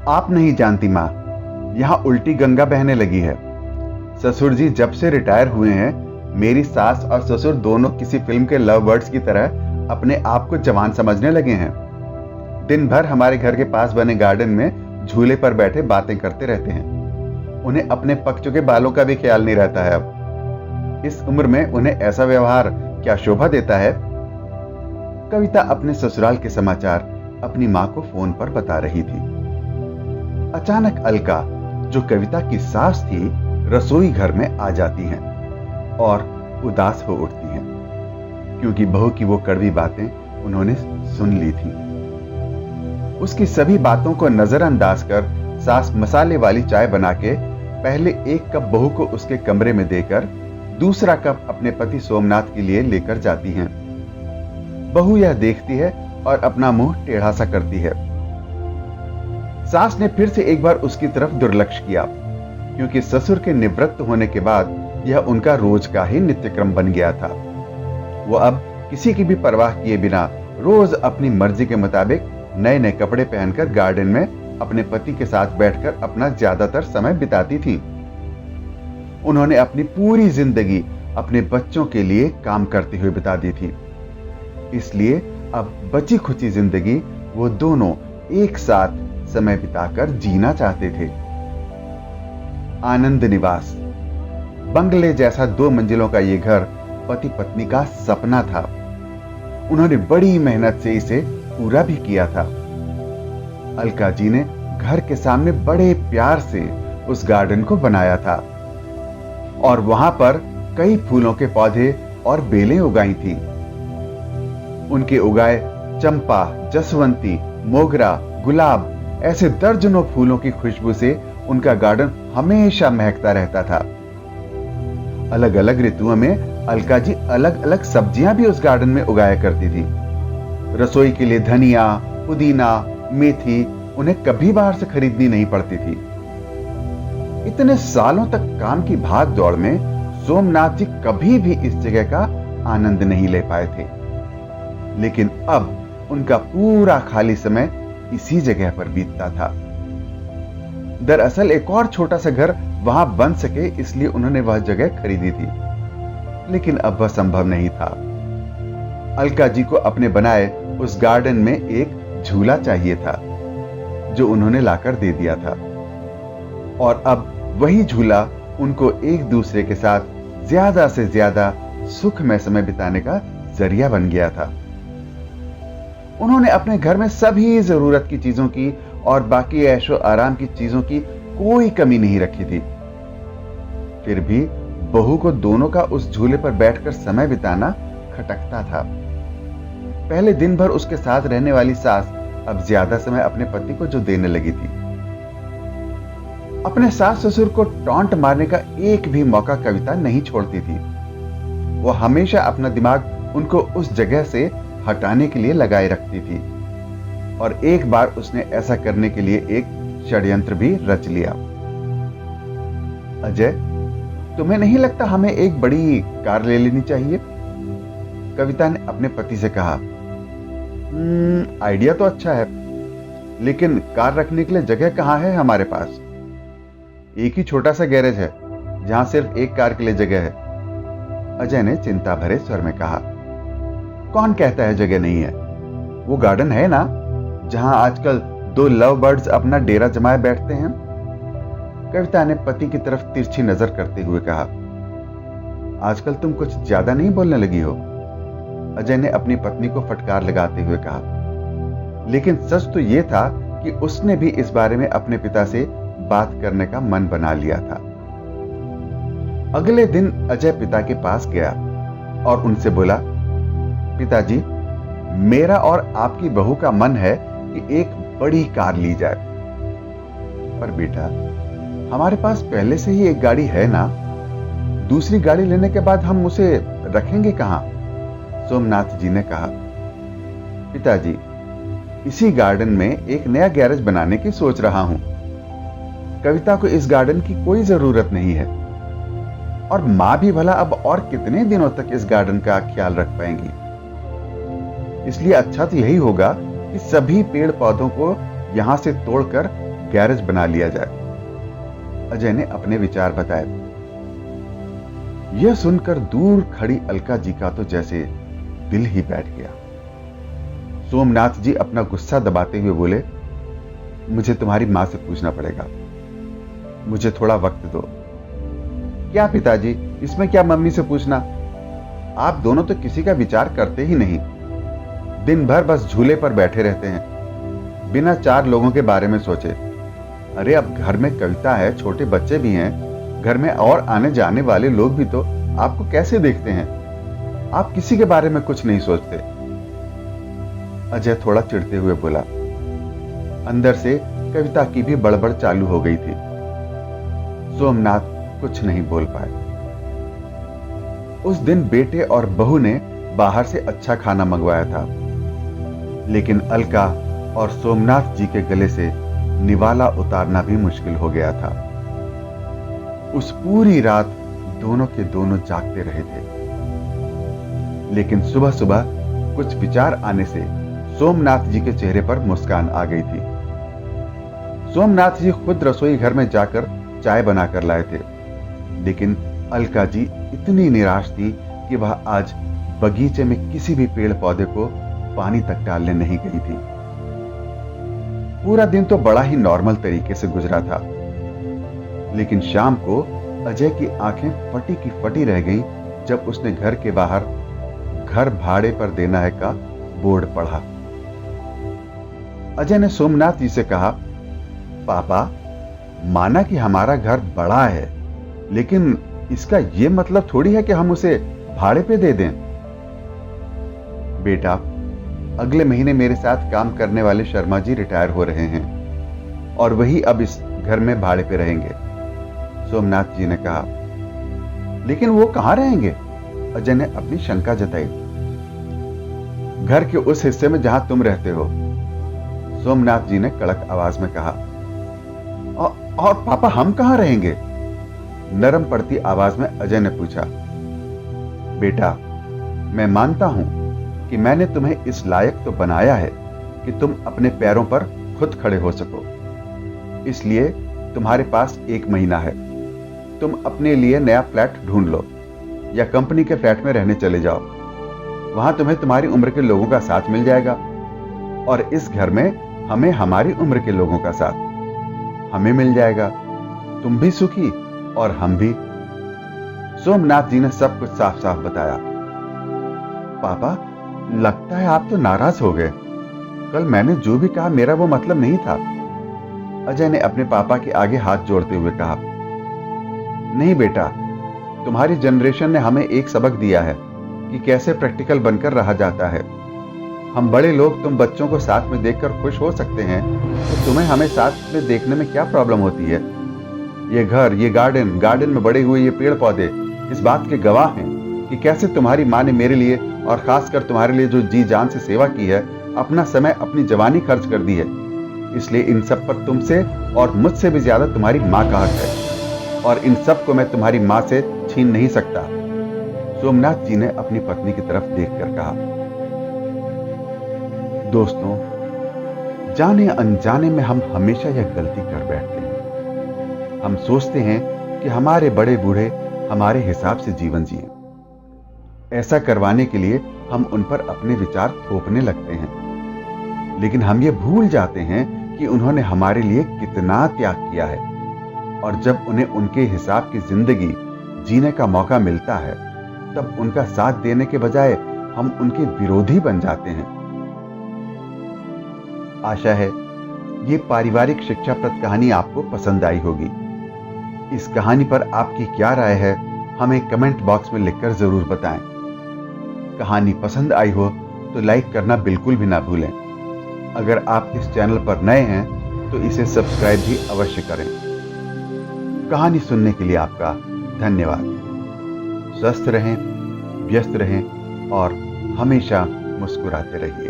आप नहीं जानती माँ, यहाँ उल्टी गंगा बहने लगी है। ससुर जी जब से रिटायर हुए हैं, मेरी सास और ससुर दोनों किसी फिल्म के लव बर्ड्स की तरह अपने आप को जवान समझने लगे हैं। दिन भर हमारे घर के पास बने गार्डन में झूले पर बैठे बातें करते रहते हैं। उन्हें अपने पक चुके बालों का भी ख्याल नहीं रहता है। अब इस उम्र में उन्हें ऐसा व्यवहार क्या शोभा देता है। कविता अपने ससुराल के समाचार अपनी माँ को फोन पर बता रही थी। अचानक अलका, जो कविता की सास थी, रसोई घर में आ जाती हैं और उदास हो उठती हैं, क्योंकि बहू की वो कड़वी बातें उन्होंने सुन ली थी। उसकी सभी बातों को नजरअंदाज कर सास मसाले वाली चाय बना के पहले एक कप बहू को उसके कमरे में देकर दूसरा कप अपने पति सोमनाथ के लिए लेकर जाती हैं। बहू यह देखती है और अपना मुंह टेढ़ा सा करती है। सास ने फिर से एक बार उसकी तरफ दुर्लक्ष्य किया, क्योंकि ससुर के निवृत्त होने के बाद यह उनका रोज का ही नित्यक्रम बन गया था। वो अब किसी की भी परवाह किए बिना रोज अपनी मर्जी के मुताबिक नए नए कपड़े पहनकर गार्डन में अपने पति के साथ बैठकर अपना ज्यादातर समय बिताती थी। उन्होंने अपनी पूरी जिंदगी अपने बच्चों के लिए काम करते हुए बिता दी थी, इसलिए अब बची खुची जिंदगी वो दोनों एक साथ समय बिताकर जीना चाहते थे। आनंद निवास बंगले जैसा 2 मंजिलों का ये घर पति पत्नी का सपना था। उन्होंने बड़ी मेहनत से इसे पूरा भी किया था। अलका जी ने घर के सामने बड़े प्यार से उस गार्डन को बनाया था और वहां पर कई फूलों के पौधे और बेलें उगाई थी। उनके उगाए चंपा, जसवंती, मोगरा, गुलाब ऐसे दर्जनों फूलों की खुशबू से उनका गार्डन हमेशा महकता रहता था। अलग अलग ऋतुओं में अलका जी अलग अलग सब्जियां भी उस गार्डन में उगाया करती थी। रसोई के लिए धनिया, पुदीना, मेथी उन्हें कभी बाहर से खरीदनी नहीं पड़ती थी। इतने सालों तक काम की भाग दौड़ में सोमनाथ जी कभी भी इस जगह का आनंद नहीं ले पाए थे, लेकिन अब उनका पूरा खाली समय इसी जगह पर बीतता था। दरअसल एक और छोटा सा घर वहां बन सके इसलिए उन्होंने वह जगह खरीदी थी, लेकिन अब वह संभव नहीं था। अलका जी को अपने बनाए उस गार्डन में एक झूला चाहिए था, जो उन्होंने लाकर दे दिया था, और अब वही झूला उनको एक दूसरे के साथ ज्यादा से ज्यादा सुखमय समय बिताने का जरिया बन गया था। उन्होंने अपने घर में सभी जरूरत की चीजों की और बाकी ऐशो आराम की चीजों की कोई कमी नहीं रखी थी। फिर भी बहू को दोनों का उस झूले पर बैठकर समय बिताना खटकता था। पहले दिन भर उसके साथ रहने वाली सास अब ज्यादा समय अपने पति को जो देने लगी थी। अपने सास ससुर को टॉन्ट मारने का एक भी मौका कविता नहीं छोड़ती थी। वो हमेशा अपना दिमाग उनको उस जगह से हटाने के लिए लगाए रखती थी, और एक बार उसने ऐसा करने के लिए एक षड्यंत्र भी रच लिया। अजय, तुम्हें नहीं लगता हमें एक बड़ी कार ले लेनी चाहिए? कविता ने अपने पति से कहा। आइडिया तो अच्छा है, लेकिन कार रखने के लिए जगह कहां है हमारे पास? एक ही छोटा सा गैरेज है जहां सिर्फ एक कार के लिए जगह है, अजय ने चिंता भरे स्वर में कहा। कौन कहता है जगह नहीं है? वो गार्डन है ना, जहां आजकल 2 लव बर्ड्स अपना डेरा जमाए बैठते हैं। कविता ने पति की तरफ तिरछी नजर करते हुए कहा। आजकल तुम कुछ ज्यादा नहीं बोलने लगी हो, अजय ने अपनी पत्नी को फटकार लगाते हुए कहा। लेकिन सच तो यह था कि उसने भी इस बारे में अपने पिता से बात करने का मन बना लिया था। अगले दिन अजय पिता के पास गया और उनसे बोला, पिताजी, मेरा और आपकी बहू का मन है कि एक बड़ी कार ली जाए। पर बेटा, हमारे पास पहले से ही एक गाड़ी है ना, दूसरी गाड़ी लेने के बाद हम उसे रखेंगे कहां? सोमनाथ जी ने कहा। पिताजी, इसी गार्डन में एक नया गैरेज बनाने की सोच रहा हूं। कविता को इस गार्डन की कोई जरूरत नहीं है, और मां भी भला अब और कितने दिनों तक इस गार्डन का ख्याल रख पाएंगी। इसलिए अच्छा तो यही होगा कि सभी पेड़ पौधों को यहां से तोड़कर गैरेज बना लिया जाए। अजय ने अपने विचार बताए। यह सुनकर दूर खड़ी अलका जी का तो जैसे दिल ही बैठ गया। सोमनाथ जी अपना गुस्सा दबाते हुए बोले, मुझे तुम्हारी मां से पूछना पड़ेगा, मुझे थोड़ा वक्त दो। क्या पिताजी, इसमें क्या मम्मी से पूछना? आप दोनों तो किसी का विचार करते ही नहीं, दिन भर बस झूले पर बैठे रहते हैं, बिना 4 लोगों के बारे में सोचे। अरे अब घर में कविता है, छोटे बच्चे भी हैं, घर में और आने जाने वाले लोग भी तो आपको कैसे देखते हैं? आप किसी के बारे में कुछ नहीं सोचते। अजय थोड़ा चिढ़ते हुए बोला। अंदर से कविता की भी बड़बड़ चालू हो गई थी। सोमनाथ कुछ नहीं बोल पाए। उस दिन बेटे और बहू ने बाहर से अच्छा खाना मंगवाया था, लेकिन अलका और सोमनाथ जी के गले से निवाला उतारना भी मुश्किल हो गया था। उस पूरी रात दोनों के दोनों जागते रहे थे, लेकिन सुबह सुबह कुछ विचार आने से सोमनाथ जी के चेहरे पर मुस्कान आ गई थी। सोमनाथ जी खुद रसोई घर में जाकर चाय बनाकर लाए थे, लेकिन अलका जी इतनी निराश थी कि वह आज बगीचे में किसी भी पेड़ पौधे को पानी तक डालने नहीं गई थी। पूरा दिन तो बड़ा ही नॉर्मल तरीके से गुजरा था, लेकिन शाम को अजय की आंखें फटी की फटी रह गईं जब उसने घर के बाहर घर भाड़े पर देना है का बोर्ड पढ़ा। अजय ने सोमनाथ जी से कहा, पापा, माना कि हमारा घर बड़ा है, लेकिन इसका यह मतलब थोड़ी है कि हम उसे भाड़े पे दे दें। बेटा, अगले महीने मेरे साथ काम करने वाले शर्मा जी रिटायर हो रहे हैं और वही अब इस घर में भाड़े पे रहेंगे, सोमनाथ जी ने कहा। लेकिन वो कहां रहेंगे? अजय ने अपनी शंका जताई। घर के उस हिस्से में जहां तुम रहते हो, सोमनाथ जी ने कड़क आवाज में कहा। और पापा, हम कहां रहेंगे? नरम पड़ती आवाज में अजय ने पूछा। बेटा, मैं मानता हूं कि मैंने तुम्हें इस लायक तो बनाया है कि तुम अपने पैरों पर खुद खड़े हो सको, इसलिए तुम्हारे पास 1 महीना है। तुम अपने लिए नया फ्लैट ढूंढ लो या कंपनी के फ्लैट में रहने चले जाओ। वहां तुम्हें तुम्हारी उम्र के लोगों का साथ मिल जाएगा और इस घर में हमें हमारी उम्र के लोगों का साथ हमें मिल जाएगा। तुम भी सुखी और हम भी। सोमनाथ जी ने सब कुछ साफ साफ बताया। पापा, लगता है आप तो नाराज हो गए। कल मैंने जो भी कहा मेरा वो मतलब नहीं था, अजय ने अपने पापा के आगे हाथ जोड़ते हुए कहा। नहीं बेटा, तुम्हारी जनरेशन ने हमें एक सबक दिया है कि कैसे प्रैक्टिकल बनकर रहा जाता है। हम बड़े लोग तुम बच्चों को साथ में देखकर खुश हो सकते हैं, तो तुम्हें हमें साथ में देखने में क्या प्रॉब्लम होती है? ये घर, ये गार्डन में बड़े हुए ये पेड़ पौधे इस बात के गवाह हैं कि कैसे तुम्हारी माँ ने मेरे लिए और खासकर तुम्हारे लिए जो जी जान से सेवा की है, अपना समय, अपनी जवानी खर्च कर दी है। इसलिए इन सब पर तुमसे और मुझसे भी ज्यादा तुम्हारी माँ का हक है और इन सब को मैं तुम्हारी माँ से छीन नहीं सकता, सोमनाथ जी ने अपनी पत्नी की तरफ देखकर कहा। दोस्तों, जाने अनजाने में हम हमेशा यह गलती कर बैठते हैं। हम सोचते हैं कि हमारे बड़े बूढ़े हमारे हिसाब से जीवन जिए। ऐसा करवाने के लिए हम उन पर अपने विचार थोपने लगते हैं, लेकिन हम ये भूल जाते हैं कि उन्होंने हमारे लिए कितना त्याग किया है और जब उन्हें उनके हिसाब की जिंदगी जीने का मौका मिलता है, तब उनका साथ देने के बजाय हम उनके विरोधी बन जाते हैं। आशा है ये पारिवारिक शिक्षाप्रद कहानी आपको पसंद आई होगी। इस कहानी पर आपकी क्या राय है, हमें कमेंट बॉक्स में लिखकर जरूर बताएं। कहानी पसंद आई हो तो लाइक करना बिल्कुल भी ना भूलें। अगर आप इस चैनल पर नए हैं तो इसे सब्सक्राइब भी अवश्य करें। कहानी सुनने के लिए आपका धन्यवाद। स्वस्थ रहें, व्यस्त रहें और हमेशा मुस्कुराते रहिए।